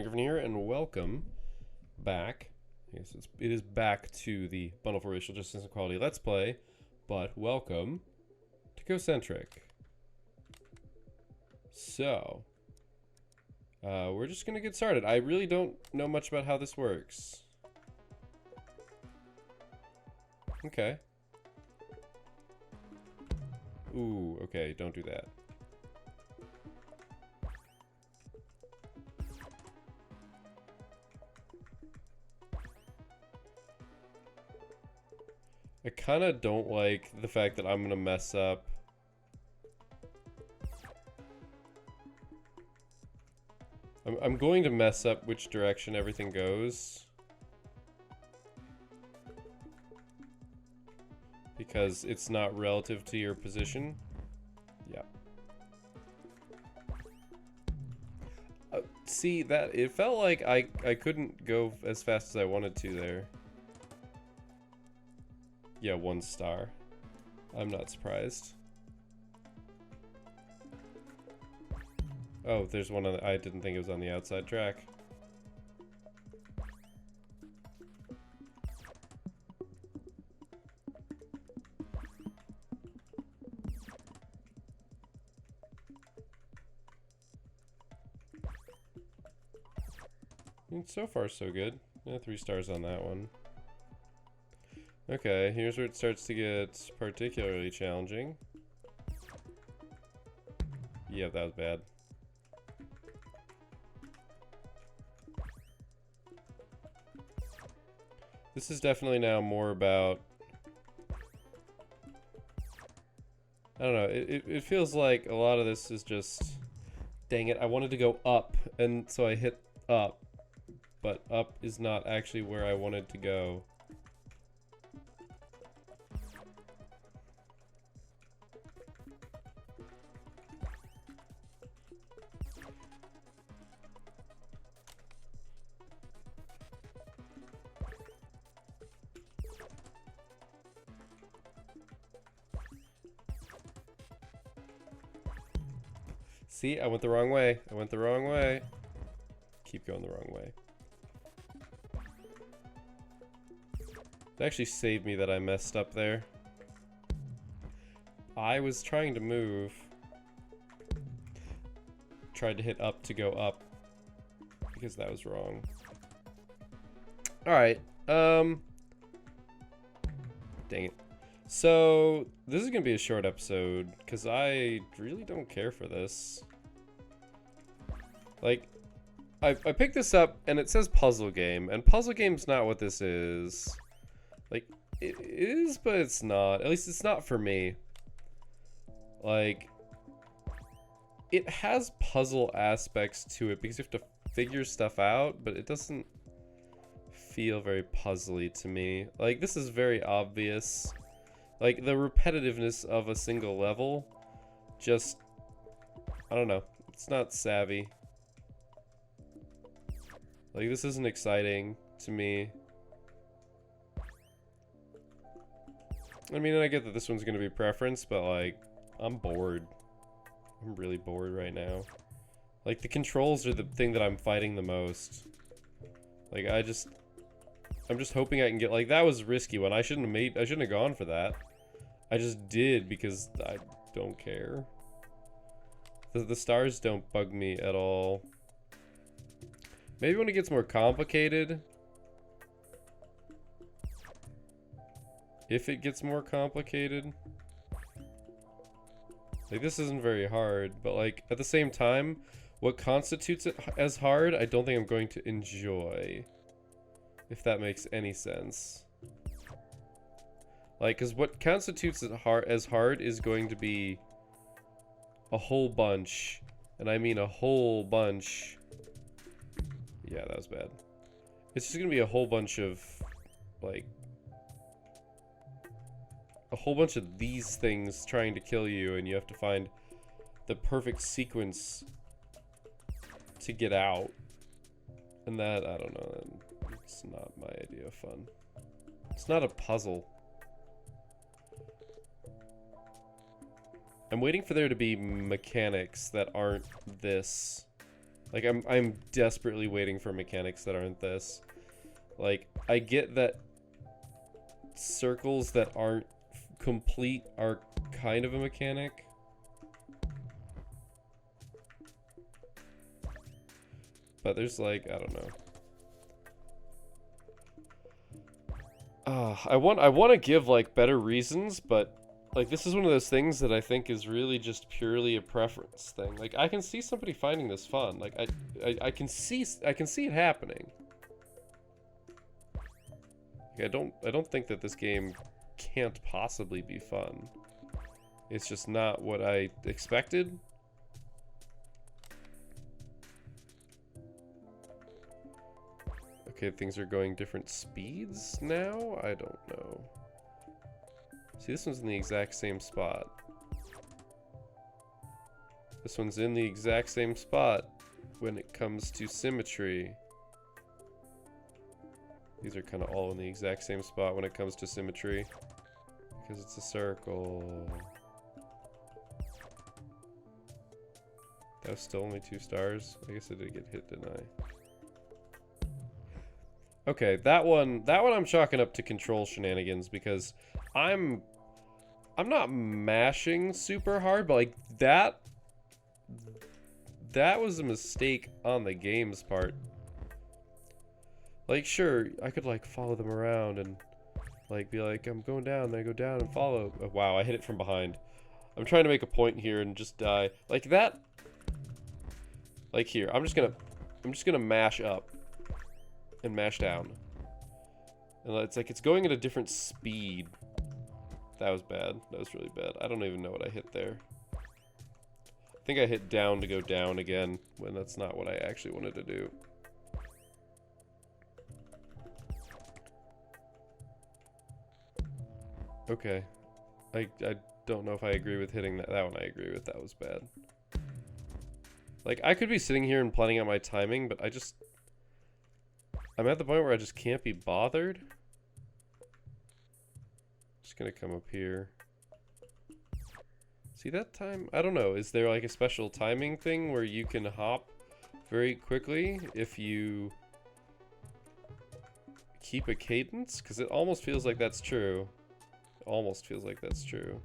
Griffin here, and welcome back. Yes, it is back to the Bundle for Racial Justice and Equality Let's Play, but welcome to Cocentric. So, we're just gonna get started. I really don't know much about how this works. Okay. Ooh, okay, don't do that. I kind of don't like the fact that I'm gonna mess up. I'm going to mess up which direction everything goes. Because it's not relative to your position. Yeah. See, that it felt like I couldn't go as fast as I wanted to there. Yeah, 1 star. I'm not surprised. Oh, there's one on the, I didn't think it was on the outside track. So far, so good. Yeah, 3 stars on that one. Okay, here's where it starts to get particularly challenging. Yeah, that was bad. This is definitely now more about... I don't know, it feels like a lot of this is just... Dang it, I wanted to go up, and so I hit up. But up is not actually where I wanted to go. See, I went the wrong way. I went the wrong way. Keep going the wrong way. It actually saved me that I messed up there. I was trying to move. Tried to hit up to go up. Because that was wrong. Alright. Dang it. So, this is gonna be a short episode. Because I really don't care for this. Like, I picked this up and it says puzzle game. And puzzle game's not what this is. Like, it is, but it's not. At least it's not for me. Like, it has puzzle aspects to it because you have to figure stuff out, but it doesn't feel very puzzly to me. Like, this is very obvious. Like, the repetitiveness of a single level just, I don't know. It's not savvy. Like, this isn't exciting to me. I mean, I get that this one's gonna be preference, but like, I'm bored. I'm really bored right now. Like, the controls are the thing that I'm fighting the most. Like, I'm just hoping I can get, like, that was a risky one. I shouldn't have gone for that. I just did because I don't care. The stars don't bug me at all. Maybe when it gets more complicated. If it gets more complicated. Like, this isn't very hard, but like, at the same time, what constitutes it as hard, I don't think I'm going to enjoy. If that makes any sense. Like, because what constitutes it as hard is going to be a whole bunch. And I mean a whole bunch. Yeah, that was bad. It's just gonna be a whole bunch of, like, a whole bunch of these things trying to kill you, and you have to find the perfect sequence to get out. And that, I don't know, it's not my idea of fun. It's not a puzzle. I'm waiting for there to be mechanics that aren't this. Like, I'm desperately waiting for mechanics that aren't this. Like, I get that circles that aren't complete are kind of a mechanic. But there's like, I don't know. I want to give like better reasons, but like this is one of those things that I think is really just purely a preference thing. Like I can see somebody finding this fun. Like I can see it happening. Like, I don't think that this game can't possibly be fun. It's just not what I expected. Okay, things are going different speeds now? I don't know. See, this one's in the exact same spot. This one's in the exact same spot when it comes to symmetry. These are kind of all in the exact same spot when it comes to symmetry. Because it's a circle. That was still only 2 stars. I guess I did get hit, didn't I? Okay, that one I'm chalking up to control shenanigans because I'm not mashing super hard, but like that was a mistake on the game's part. Like sure, I could like follow them around and like be like I'm going down, then I go down and follow. Oh, wow, I hit it from behind. I'm trying to make a point here and just die. Like that. Like here, I'm just gonna mash up. And mash down. And it's like it's going at a different speed. That was bad. That was really bad. I don't even know what I hit there. I think I hit down to go down again when that's not what I actually wanted to do. Okay. I don't know if I agree with hitting that. That one I agree with. That was bad. Like I could be sitting here and planning out my timing, but I'm at the point where I just can't be bothered. Just gonna come up here. See that time? I don't know. Is there like a special timing thing where you can hop very quickly if you keep a cadence? Because it almost feels like that's true. It almost feels like that's true.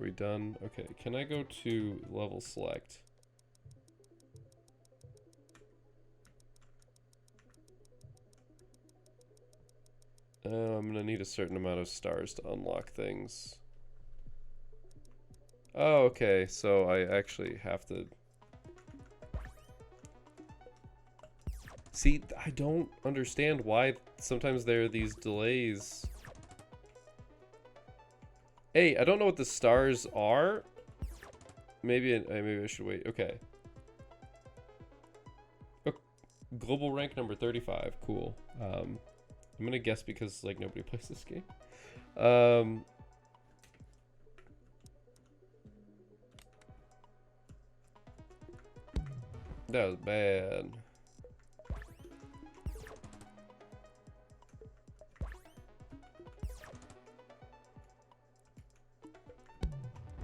Are we done? Okay, can I go to level select? I'm gonna need a certain amount of stars to unlock things. Oh, okay, so I actually have to... See, I don't understand why sometimes there are these delays. Hey, I don't know what the stars are. Maybe I should wait. Okay. Oh, global rank number 35. Cool. I'm gonna guess because like nobody plays this game. That was bad.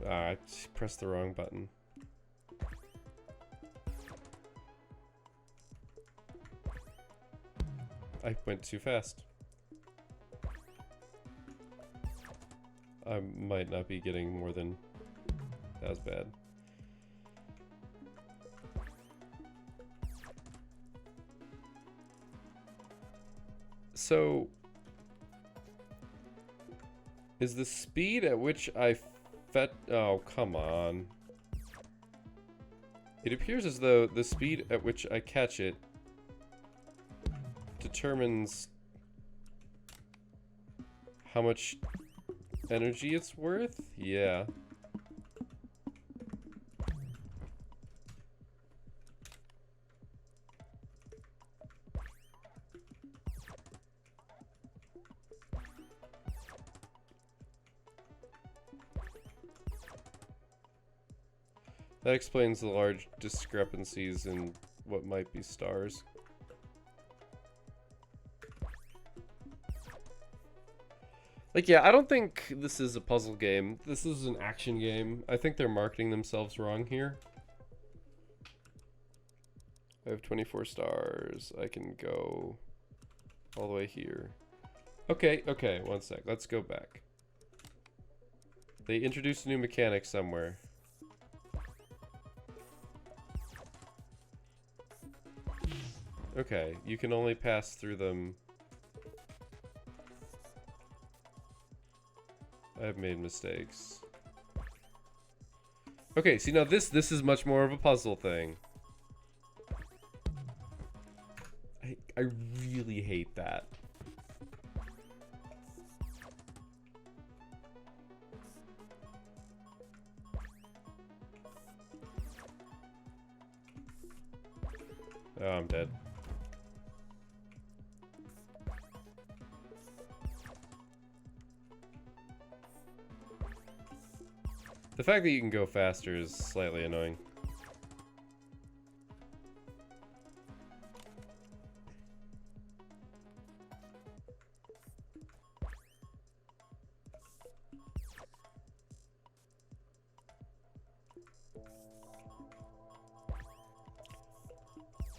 I pressed the wrong button. I went too fast. I might not be getting more than... That was bad. So... Is the speed at which I... Oh, come on. It appears as though the speed at which I catch it determines how much energy it's worth? Yeah. That explains the large discrepancies in what might be stars. Like, yeah, I don't think this is a puzzle game. This is an action game. I think they're marketing themselves wrong here. I have 24 stars. I can go all the way here. Okay, okay, one sec. Let's go back. They introduced a new mechanic somewhere. Okay, you can only pass through them. I've made mistakes. Okay, see now this is much more of a puzzle thing. I really hate that. Oh, I'm dead. The fact that you can go faster is slightly annoying.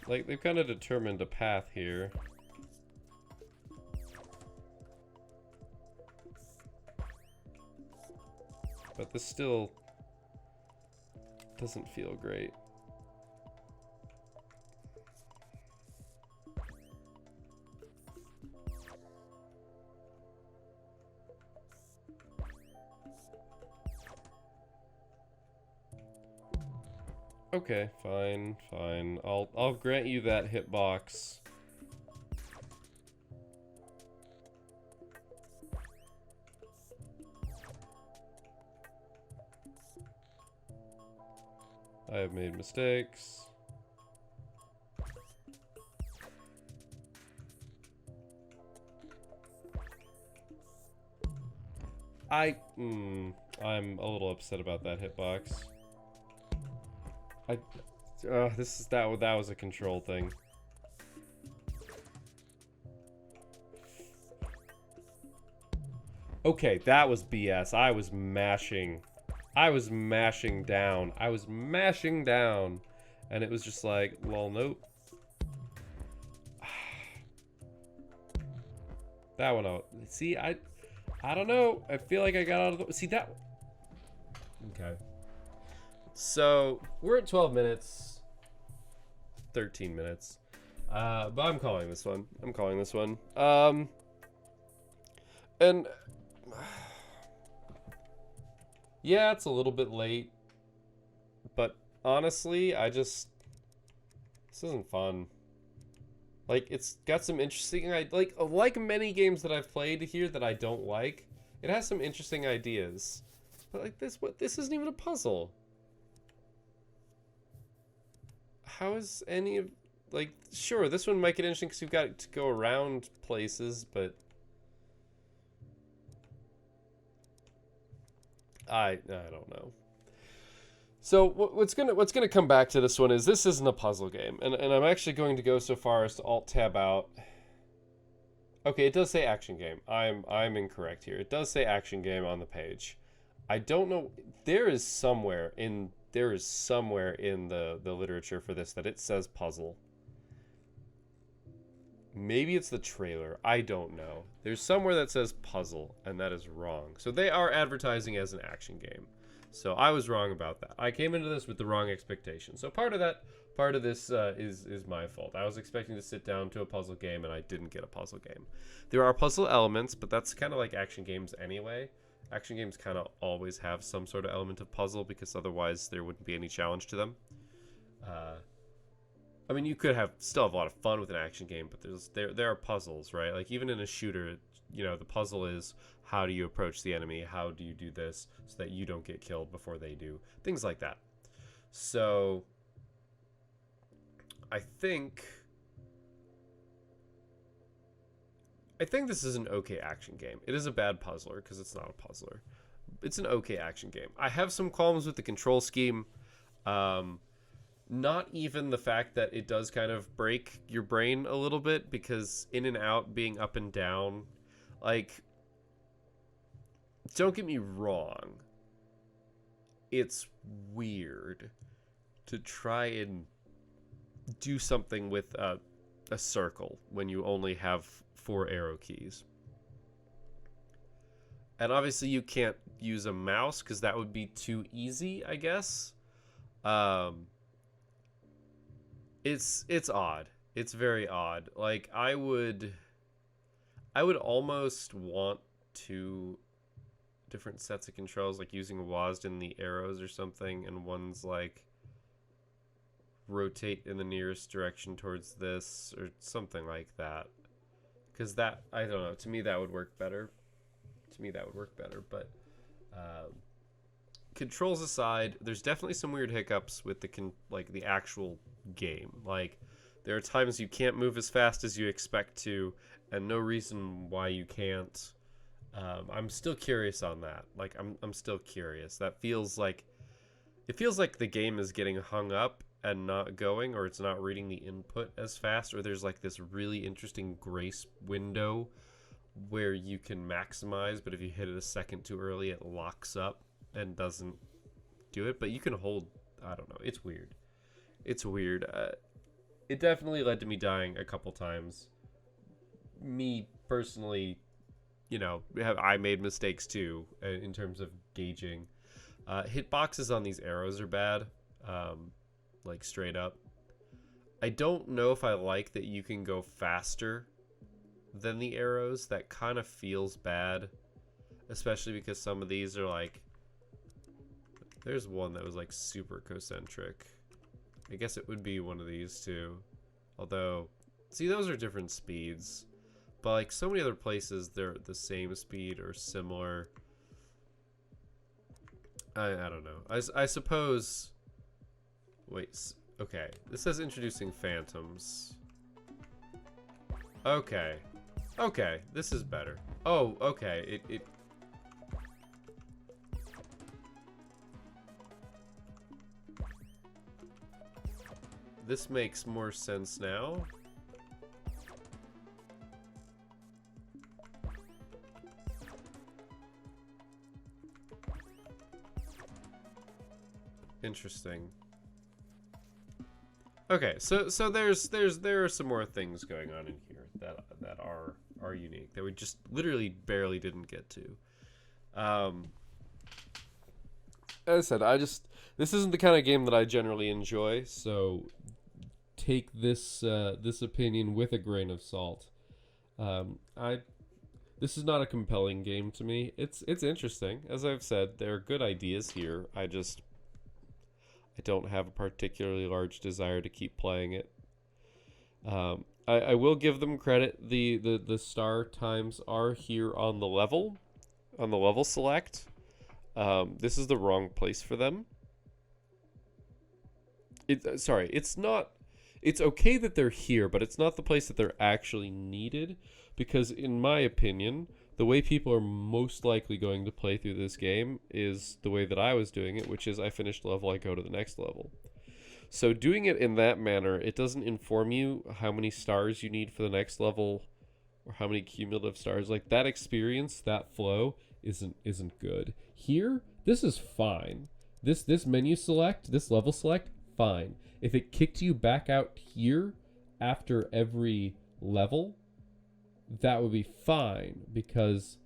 Like, they've kind of determined a path here. But this still doesn't feel great. Okay, fine, fine. I'll grant you that hitbox. I have made mistakes. I'm a little upset about that hitbox. That was a control thing. Okay, that was BS. I was mashing down. I was mashing down. And it was just like, lol, nope. That one out. See, I don't know. I feel like I got out of the... See, that... Okay. So, we're at 12 minutes. 13 minutes. But I'm calling this one. And... Yeah, it's a little bit late. But, honestly, this isn't fun. Like, it's got some interesting... Like many games that I've played here that I don't like, it has some interesting ideas. But, like, this isn't even a puzzle. How is any of... Like, sure, this one might get interesting because you've got to go around places, but... I don't know. So what's gonna come back to this one is this isn't a puzzle game, and I'm actually going to go so far as to alt tab out. Okay, it does say action game. I'm incorrect here. It does say action game on the page. I don't know. There is somewhere in the literature for this that it says puzzle. Maybe it's the trailer. I don't know. There's somewhere that says puzzle, and that is wrong. So they are advertising as an action game. So I was wrong about that. I came into this with the wrong expectation. So part of this is my fault. I was expecting to sit down to a puzzle game, and I didn't get a puzzle game. There are puzzle elements, but that's kind of like action games anyway. Action games kind of always have some sort of element of puzzle because otherwise there wouldn't be any challenge to them. I mean, you could still have a lot of fun with an action game, but there are puzzles, right? Like even in a shooter, you know, the puzzle is how do you approach the enemy? How do you do this so that you don't get killed before they do? Things like that. So I think this is an okay action game. It is a bad puzzler because it's not a puzzler. It's an okay action game. I have some qualms with the control scheme. Not even the fact that it does kind of break your brain a little bit because in and out being up and down, like don't get me wrong. It's weird to try and do something with a circle when you only have 4 arrow keys. And obviously you can't use a mouse because that would be too easy, I guess. It's odd. It's very odd. Like I would almost want 2 different sets of controls, like using WASD in the arrows or something, and one's like rotate in the nearest direction towards this or something like that. Because that, I don't know, to me that would work better. But controls aside, there's definitely some weird hiccups with the actual game. Like there are times you can't move as fast as you expect to, and no reason why you can't. I'm still curious on that. Like I'm still curious. It feels like the game is getting hung up and not going, or it's not reading the input as fast, or there's like this really interesting grace window where you can maximize, but if you hit it a second too early, it locks up and doesn't do it. But you can hold, I don't know. It's weird. It definitely led to me dying a couple times. Me personally, I made mistakes too in terms of gauging. Hitboxes on these arrows are bad, like straight up. I don't know if I like that you can go faster than the arrows. That kind of feels bad, especially because some of these are like, there's one that was like super concentric. I guess it would be one of these too, although see, those are different speeds, but like so many other places they're the same speed or similar. I don't know. I suppose, wait, okay, this says introducing phantoms. Okay, this is better. Oh, okay, it this makes more sense now. Interesting. Okay, so there are some more things going on in here that are unique that we just literally barely didn't get to. As I said, this isn't the kind of game that I generally enjoy, so take this this opinion with a grain of salt. This is not a compelling game to me. It's interesting, as I've said. There are good ideas here. I don't have a particularly large desire to keep playing it. I will give them credit. The star times are here on the level select. This is the wrong place for them. It's not. It's okay that they're here, but it's not the place that they're actually needed, because in my opinion, the way people are most likely going to play through this game is the way that I was doing it, which is I finish the level, I go to the next level. So doing it in that manner, it doesn't inform you how many stars you need for the next level or how many cumulative stars. Like that experience, that flow isn't good. Here, this is fine. This menu select, this level select, fine. If it kicked you back out here after every level, that would be fine, because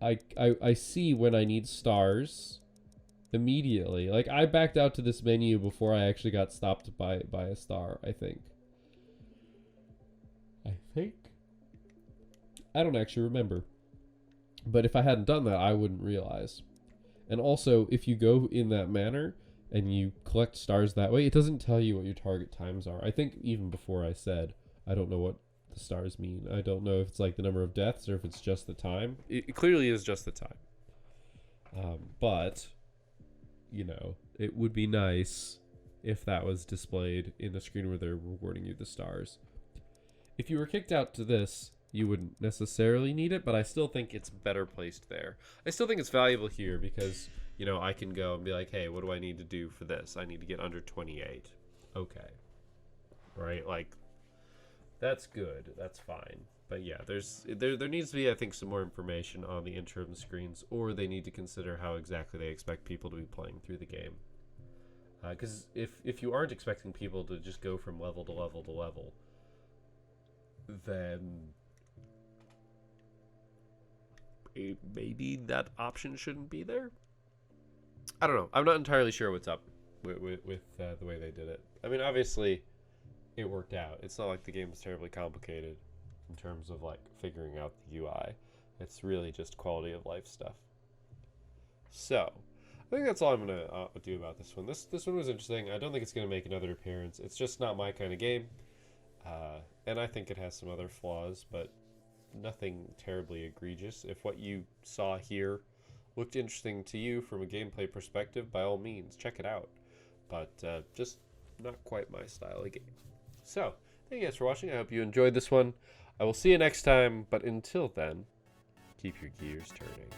I see when I need stars immediately. Like I backed out to this menu before I actually got stopped by a star, I think. I don't actually remember. But if I hadn't done that, I wouldn't realize. And also, if you go in that manner and you collect stars that way, it doesn't tell you what your target times are. I think even before I said, I don't know what the stars mean. I don't know if it's like the number of deaths or if it's just the time. It clearly is just the time. But, it would be nice if that was displayed in the screen where they're rewarding you the stars. If you were kicked out to this, you wouldn't necessarily need it, but I still think it's better placed there. I still think it's valuable here because, I can go and be like, hey, what do I need to do for this? I need to get under 28. Okay. Right? Like, That's good. That's fine. But yeah, there needs to be, I think, some more information on the interim screens, or they need to consider how exactly they expect people to be playing through the game. Because if you aren't expecting people to just go from level to level to level, then maybe that option shouldn't be there. I don't know. I'm not entirely sure what's up with the way they did it. I mean, obviously, it worked out. It's not like the game was terribly complicated in terms of like figuring out the UI. It's really just quality of life stuff. So, I think that's all I'm gonna do about this one. This one was interesting. I don't think it's gonna make another appearance. It's just not my kind of game, and I think it has some other flaws, but nothing terribly egregious. If what you saw here looked interesting to you from a gameplay perspective, by all means, check it out. But just not quite my style of game. So, thank you guys for watching. I hope you enjoyed this one. I will see you next time, but until then, keep your gears turning.